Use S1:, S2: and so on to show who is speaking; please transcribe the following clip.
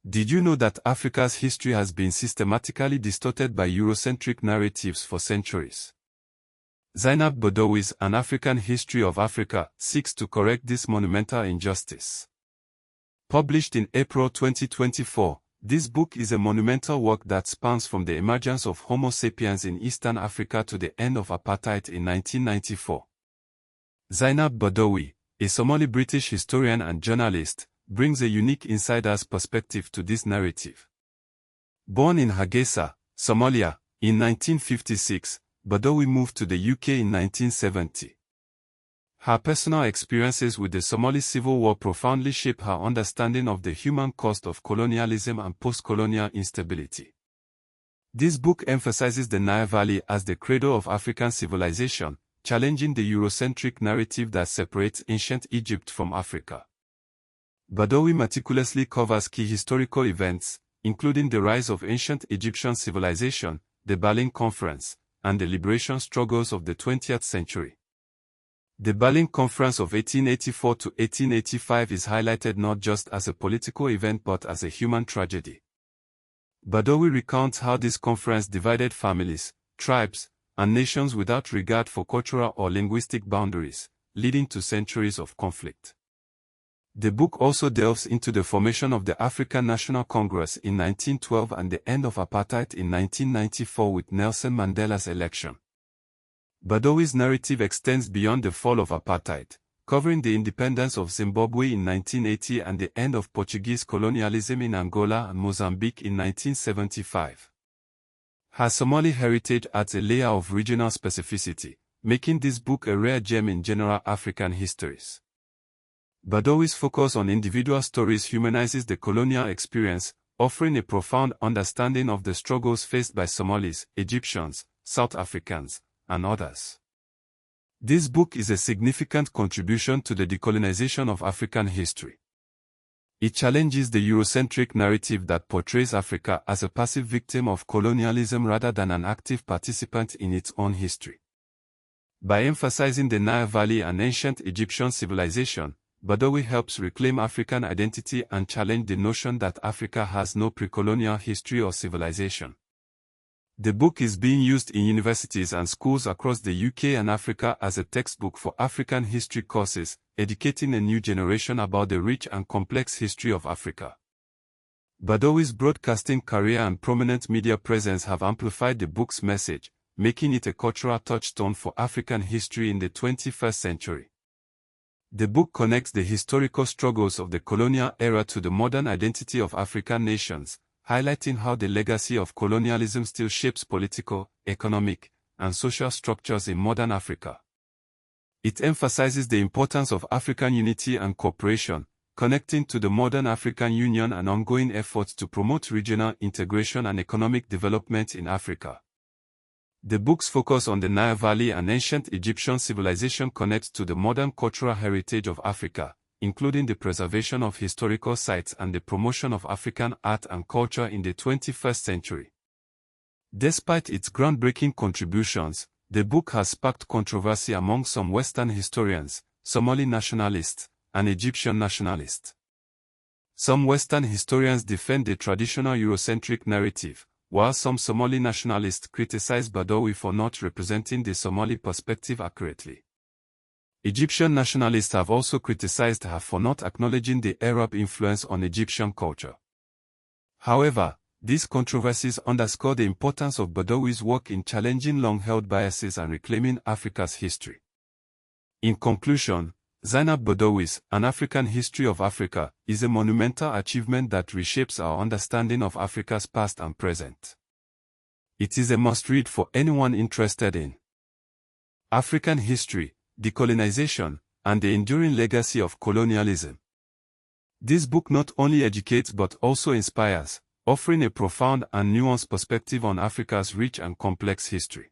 S1: Did you know that Africa's history has been systematically distorted by Eurocentric narratives for centuries? Zeinab Badawi's An African History of Africa seeks to correct this monumental injustice. Published in April 2024, this book is a monumental work that spans from the emergence of Homo sapiens in Eastern Africa to the end of apartheid in 1994. Zeinab Badawi, a Somali-British historian and journalist, brings a unique insider's perspective to this narrative. Born in Hargeisa, Somalia, in 1956, Badawi moved to the UK in 1970. Her personal experiences with the Somali Civil War profoundly shape her understanding of the human cost of colonialism and post-colonial instability. This book emphasizes the Nile Valley as the cradle of African civilization, challenging the Eurocentric narrative that separates ancient Egypt from Africa. Badawi meticulously covers key historical events, including the rise of ancient Egyptian civilization, the Berlin Conference, and the liberation struggles of the 20th century. The Berlin Conference of 1884 to 1885 is highlighted not just as a political event but as a human tragedy. Badawi recounts how this conference divided families, tribes, and nations without regard for cultural or linguistic boundaries, leading to centuries of conflict. The book also delves into the formation of the African National Congress in 1912 and the end of apartheid in 1994 with Nelson Mandela's election. Badawi's narrative extends beyond the fall of apartheid, covering the independence of Zimbabwe in 1980 and the end of Portuguese colonialism in Angola and Mozambique in 1975. Her Somali heritage adds a layer of regional specificity, making this book a rare gem in general African histories. Badawi's focus on individual stories humanizes the colonial experience, offering a profound understanding of the struggles faced by Somalis, Egyptians, South Africans, and others. This book is a significant contribution to the decolonization of African history. It challenges the Eurocentric narrative that portrays Africa as a passive victim of colonialism rather than an active participant in its own history. By emphasizing the Nile Valley and ancient Egyptian civilization, Badawi helps reclaim African identity and challenge the notion that Africa has no pre-colonial history or civilization. The book is being used in universities and schools across the UK and Africa as a textbook for African history courses, educating a new generation about the rich and complex history of Africa. Badawi's broadcasting career and prominent media presence have amplified the book's message, making it a cultural touchstone for African history in the 21st century. The book connects the historical struggles of the colonial era to the modern identity of African nations, highlighting how the legacy of colonialism still shapes political, economic, and social structures in modern Africa. It emphasizes the importance of African unity and cooperation, connecting to the modern African Union and ongoing efforts to promote regional integration and economic development in Africa. The book's focus on the Nile Valley and ancient Egyptian civilization connects to the modern cultural heritage of Africa, including the preservation of historical sites and the promotion of African art and culture in the 21st century. Despite its groundbreaking contributions, the book has sparked controversy among some Western historians, Somali nationalists, and Egyptian nationalists. Some Western historians defend the traditional Eurocentric narrative, while some Somali nationalists criticize Badawi for not representing the Somali perspective accurately. Egyptian nationalists have also criticized her for not acknowledging the Arab influence on Egyptian culture. However, these controversies underscore the importance of Badawi's work in challenging long-held biases and reclaiming Africa's history. In conclusion, Zeinab Badawi's An African History of Africa is a monumental achievement that reshapes our understanding of Africa's past and present. It is a must-read for anyone interested in African history, decolonization, and the enduring legacy of colonialism. This book not only educates but also inspires, offering a profound and nuanced perspective on Africa's rich and complex history.